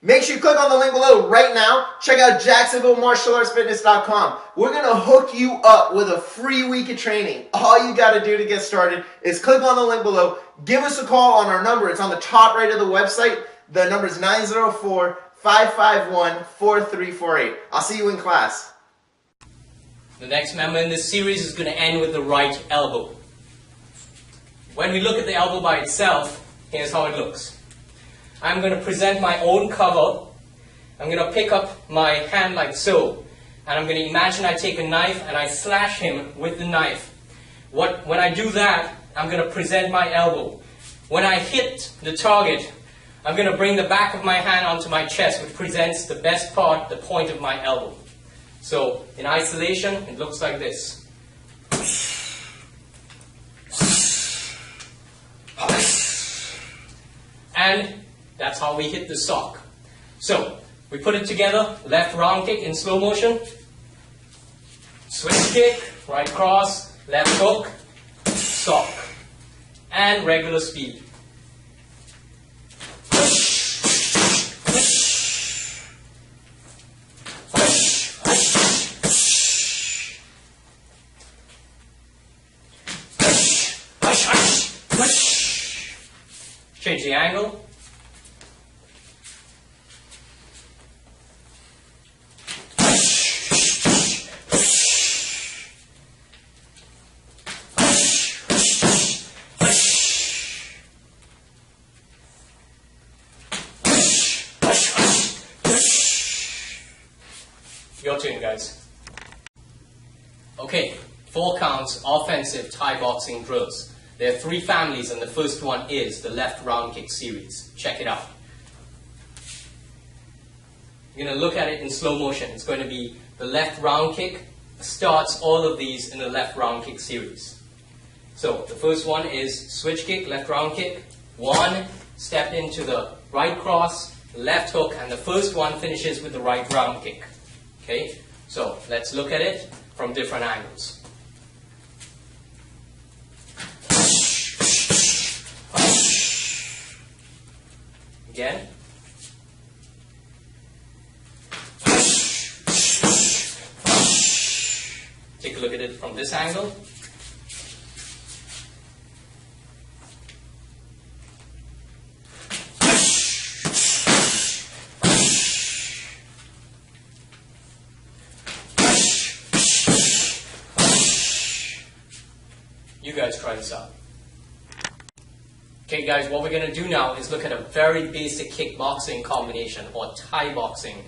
Make sure you click on the link below right now. Check out JacksonvilleMartialArtsFitness.com. We're going to hook you up with a free week of training. All you got to do to get started is click on the link below. Give us a call on our number. It's on the top right of the website. The number is 904-551-4348. I'll see you in class. The next member in this series is going to end with the right elbow. When we look at the elbow by itself, here's how it looks. I'm going to present my own cover. I'm going to pick up my hand like so. And I'm going to imagine I take a knife and I slash him with the knife. When I do that, I'm going to present my elbow. When I hit the target, I'm going to bring the back of my hand onto my chest, which presents the best part, the point of my elbow. So, in isolation, it looks like this. And that's how we hit the sock. So, we put it together, left round kick in slow motion, switch kick, right cross, left hook, sock, and regular speed. Change the angle. Your turn, guys. Okay, 4 counts, offensive Thai boxing drills. There are 3 families, and the first one is the left round kick series. Check it out. You're going to look at it in slow motion. It's going to be the left round kick starts all of these in the left round kick series. So the first one is switch kick, left round kick. 1, step into the right cross, left hook, and the first one finishes with the right round kick. Okay, so let's look at it from different angles. Again. Take a look at it from this angle. You guys try this out. Okay guys, what we're going to do now is look at a very basic kickboxing combination, or Thai boxing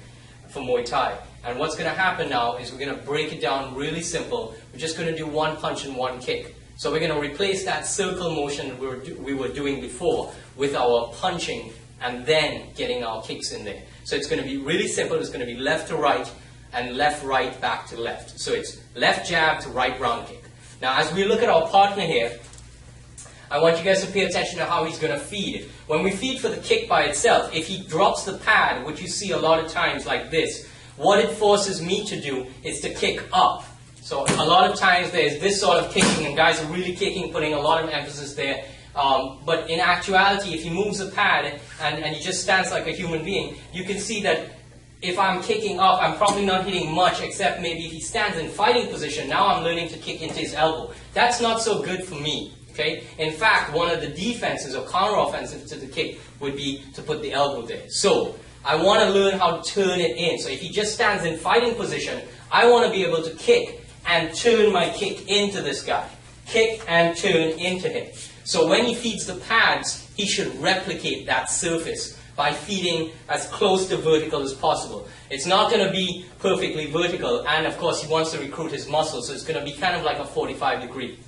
for Muay Thai. And what's going to happen now is we're going to break it down really simple. We're just going to do 1 punch and 1 kick. So we're going to replace that circle motion that we were doing before with our punching and then getting our kicks in there. So it's going to be really simple. It's going to be left to right and left right back to left. So it's left jab to right round kick. Now as we look at our partner here, I want you guys to pay attention to how he's going to feed. When we feed for the kick by itself, if he drops the pad, which you see a lot of times like this, what it forces me to do is to kick up. So a lot of times there's this sort of kicking, and guys are really kicking, putting a lot of emphasis there. But in actuality, if he moves the pad and he just stands like a human being, you can see that if I'm kicking up, I'm probably not hitting much, except maybe if he stands in fighting position, now I'm learning to kick into his elbow. That's not so good for me. Okay? In fact, one of the defenses or counter-offensive to the kick would be to put the elbow there. So, I want to learn how to turn it in. So if he just stands in fighting position, I want to be able to kick and turn my kick into this guy. Kick and turn into him. So when he feeds the pads, he should replicate that surface by feeding as close to vertical as possible. It's not going to be perfectly vertical, and of course he wants to recruit his muscles, so it's going to be kind of like a 45-degree.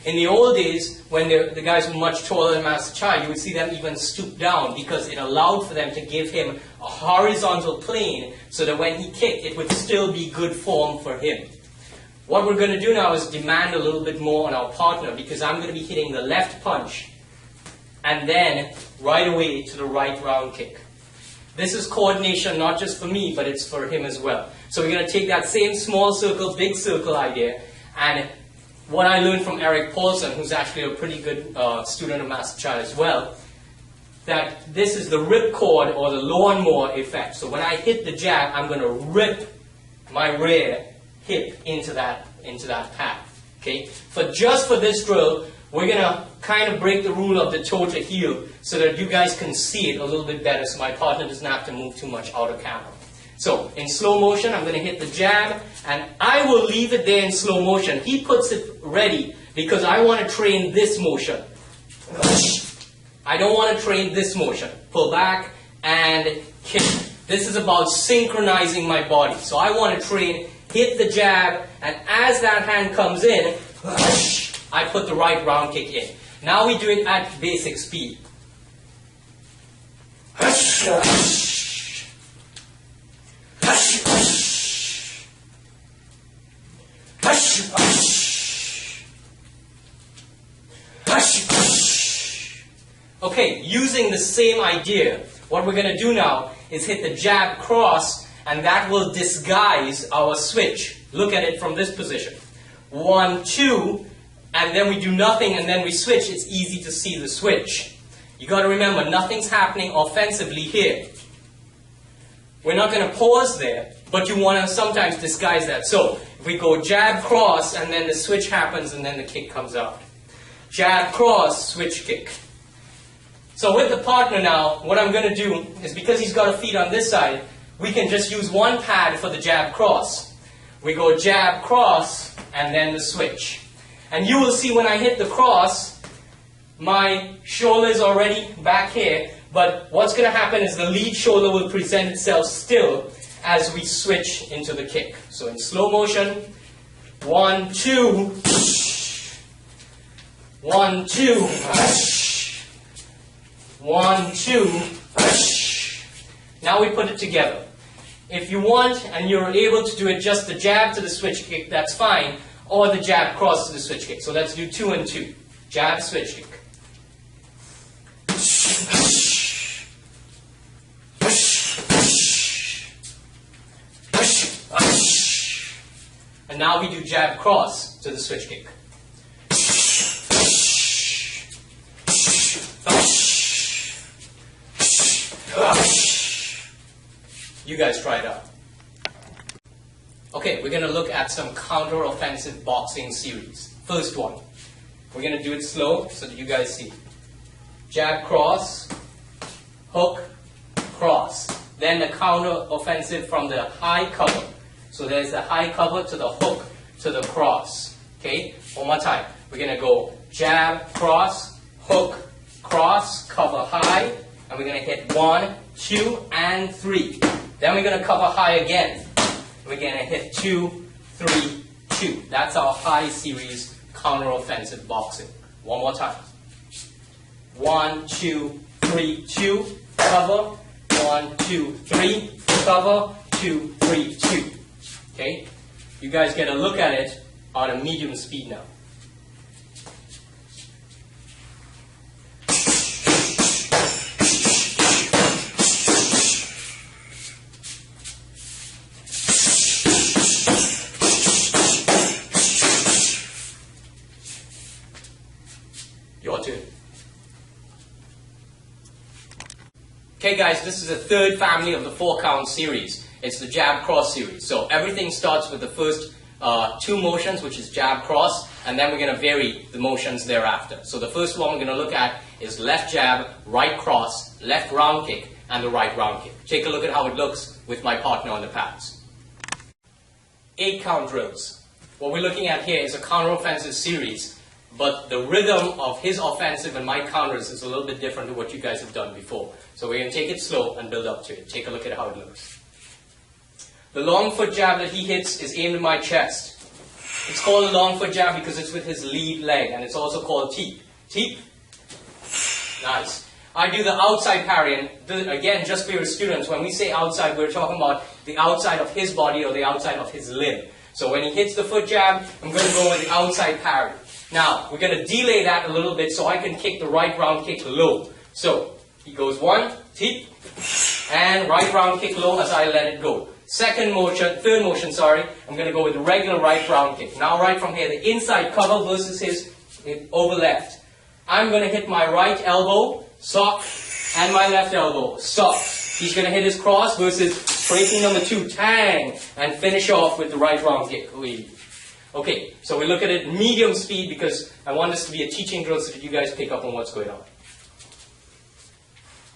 In the old days, when the guys were much taller than Master Chai, you would see them even stoop down because it allowed for them to give him a horizontal plane so that when he kicked, it would still be good form for him. What we're going to do now is demand a little bit more on our partner, because I'm going to be hitting the left punch and then right away to the right round kick. This is coordination not just for me, but it's for him as well. So we're going to take that same small circle, big circle idea, and what I learned from Eric Paulson, who's actually a pretty good student of Master Chai as well, that this is the ripcord or the lawnmower effect. So when I hit the jab, I'm going to rip my rear hip into that pad. Okay? Just for this drill, we're going to kind of break the rule of the toe to heel so that you guys can see it a little bit better so my partner doesn't have to move too much out of camera. So in slow motion, I'm going to hit the jab and I will leave it there in slow motion. He puts it ready because I want to train this motion. I don't want to train this motion. Pull back and kick. This is about synchronizing my body. So I want to train, hit the jab, and as that hand comes in, I put the right round kick in. Now we do it at basic speed. Okay, using the same idea, what we're going to do now is hit the jab cross, and that will disguise our switch. Look at it from this position. 1, 2, and then we do nothing, and then we switch. It's easy to see the switch. You got to remember, nothing's happening offensively here. We're not going to pause there, but you want to sometimes disguise that. So, if we go jab cross, and then the switch happens, and then the kick comes out. Jab cross, switch kick. So with the partner now, what I'm going to do is, because he's got a feet on this side, we can just use one pad for the jab cross. We go jab cross and then the switch. And you will see when I hit the cross, my shoulder is already back here, but what's going to happen is the lead shoulder will present itself still as we switch into the kick. So in slow motion, 1, 2, 1, 2, 1, 2, now we put it together. If you want and you're able to do it just the jab to the switch kick, that's fine, or the jab cross to the switch kick. So let's do 2 and 2. Jab, switch kick. And now we do jab cross to the switch kick. You guys try it out. Okay, we're going to look at some counter-offensive boxing series. First one. We're going to do it slow so that you guys see. Jab, cross, hook, cross. Then the counter-offensive from the high cover. So there's the high cover to the hook to the cross. Okay, one more time. We're going to go jab, cross, hook, cross, cover high. And we're going to hit 1, 2, and 3. Then we're going to cover high again. We're going to hit 2, 3, 2. That's our high series counter-offensive boxing. One more time. 1, 2, 3, 2. Cover. 1, 2, 3. Cover. 2, 3, 2. Okay? You guys get a look at it on a medium speed now. Okay guys, this is the third family of the 4-count series. It's the jab cross series. So everything starts with the first 2 motions, which is jab cross, and then we're going to vary the motions thereafter. So the first one we're going to look at is left jab, right cross, left round kick, and the right round kick. Take a look at how it looks with my partner on the pads. 8-count drills. What we're looking at here is a counter-offensive series, but the rhythm of his offensive and my counters is a little bit different to what you guys have done before. So we're going to take it slow and build up to it. Take a look at how it looks. The long foot jab that he hits is aimed at my chest. It's called a long foot jab because it's with his lead leg, and it's also called teep. Teep. Nice. I do the outside parry, and again, just for your students, when we say outside, we're talking about the outside of his body or the outside of his limb. So when he hits the foot jab, I'm going to go with the outside parry. Now, we're going to delay that a little bit so I can kick the right round kick low. So, he goes 1, teep, and right round kick low as I let it go. Third motion, I'm going to go with the regular right round kick. Now right from here, the inside cover versus his over left. I'm going to hit my right elbow, sock, and my left elbow, stop. He's going to hit his cross versus straightening number 2, tang, and finish off with the right round kick. Okay, so we look at it medium speed because I want this to be a teaching drill so that you guys pick up on what's going on.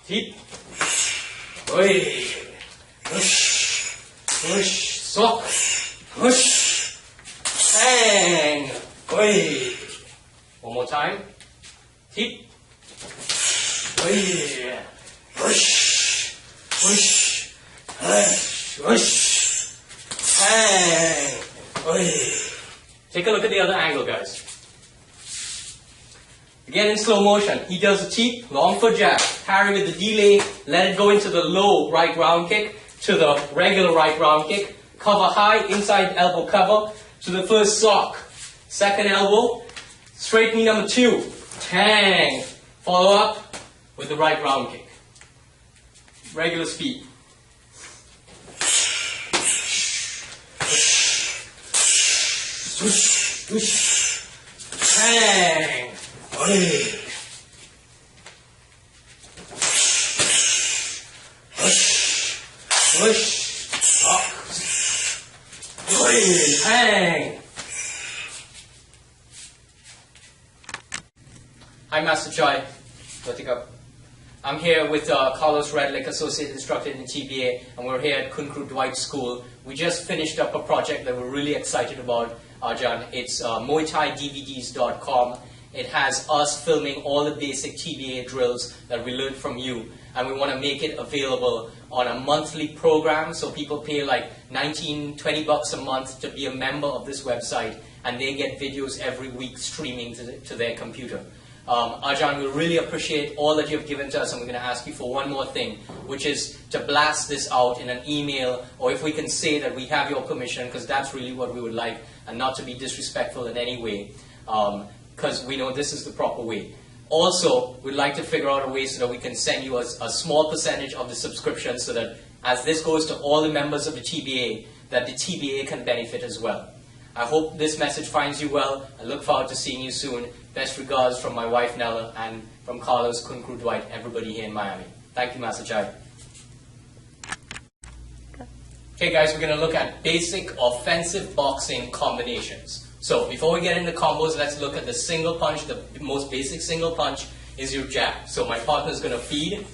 Keep. Oi. Push. Push. Sock. Push. Tang. Oi. One more time. Keep. Oi. Push. Push. Push. Push. Tang. Oi. Take a look at the other angle, guys. Again in slow motion, he does a teep, long foot jab, parry with the delay, let it go into the low right round kick, to the regular right round kick, cover high, inside elbow cover, to the first sock, second elbow, straight knee number 2, tang, follow up with the right round kick. Regular speed. Swoosh, swoosh, tang. Push, push, up, hang. Hi, Master Chai. What's up? I'm here with Carlos Redlick, Associate Instructor in TBA, and we're here at Kun Kru Dwight School. We just finished up a project that we're really excited about, Arjan. It's MuayThaiDVDs.com. It has us filming all the basic TBA drills that we learned from you, and we want to make it available on a monthly program, so people pay like 19, 20 bucks a month to be a member of this website, and they get videos every week streaming to their computer. Arjan, we really appreciate all that you've given to us, and we're going to ask you for one more thing, which is to blast this out in an email, or if we can say that we have your permission, because that's really what we would like, and not to be disrespectful in any way. Because we know this is the proper way. Also, we'd like to figure out a way so that we can send you a small percentage of the subscription so that as this goes to all the members of the TBA, that the TBA can benefit as well. I hope this message finds you well. I look forward to seeing you soon. Best regards from my wife Nella and from Carlos, Kun Kru Dwight, everybody here in Miami. Thank you, Master Chai. Okay guys, we're going to look at basic offensive boxing combinations. So before we get into combos, let's look at the single punch. The most basic single punch is your jab. So my partner is going to feed,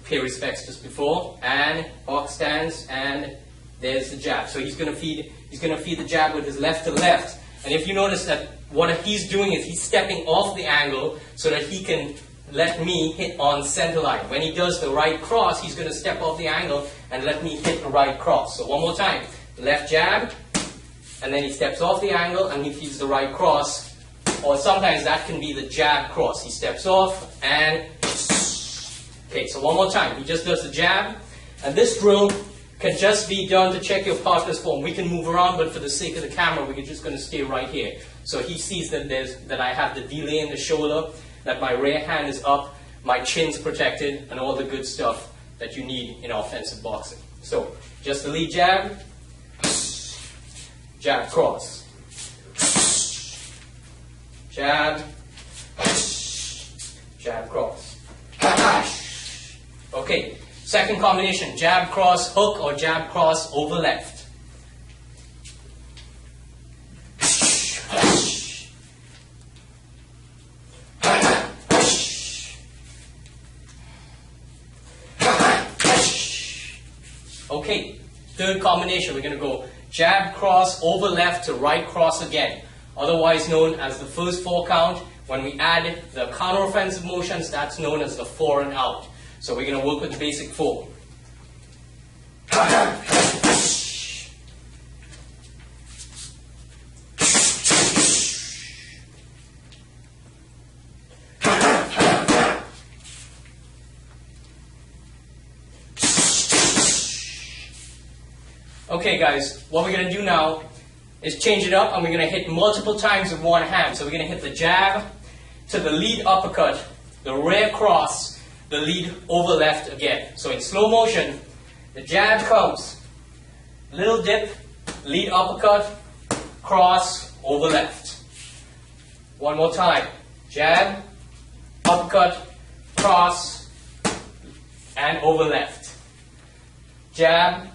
pay respects just before, and box stands, and there's the jab. So he's going to feed the jab with his left to left. And if you notice that what he's doing is he's stepping off the angle so that he can let me hit on center line. When he does the right cross, he's going to step off the angle and let me hit the right cross. So one more time, left jab. And then he steps off the angle and he feeds the right cross, or sometimes that can be the jab cross. He steps off and okay, so one more time. He just does the jab, and this drill can just be done to check your partner's form. We can move around, but for the sake of the camera, we're just going to stay right here. So he sees that I have the delay in the shoulder, that my rear hand is up, my chin's protected, and all the good stuff that you need in offensive boxing. So just the lead jab. Jab, cross. Jab. Jab, cross. Okay, second combination, jab, cross, hook, or jab, cross, over left. Okay, third combination, we're going to go jab, cross, over left to right cross again, otherwise known as the first 4 count. When we add the counter-offensive motions, that's known as the 4 and out. So we're going to work with the basic 4. Okay guys, what we're going to do now is change it up, and we're going to hit multiple times with one hand. So we're going to hit the jab to the lead uppercut, the rear cross, the lead over left again. So in slow motion, the jab comes, little dip, lead uppercut, cross, over left. One more time, jab, uppercut, cross, and over left. Jab,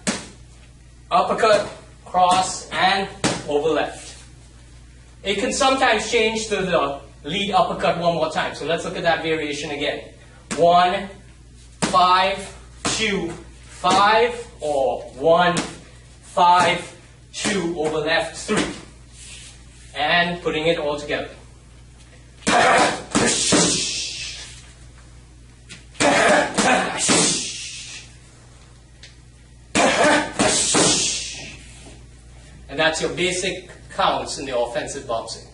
uppercut, cross, and over left. It can sometimes change to the lead uppercut one more time. So let's look at that variation again. 1, 5, 2, 5, or 1, 5, 2, over left, 3. And putting it all together. And that's your basic counts in the offensive boxing.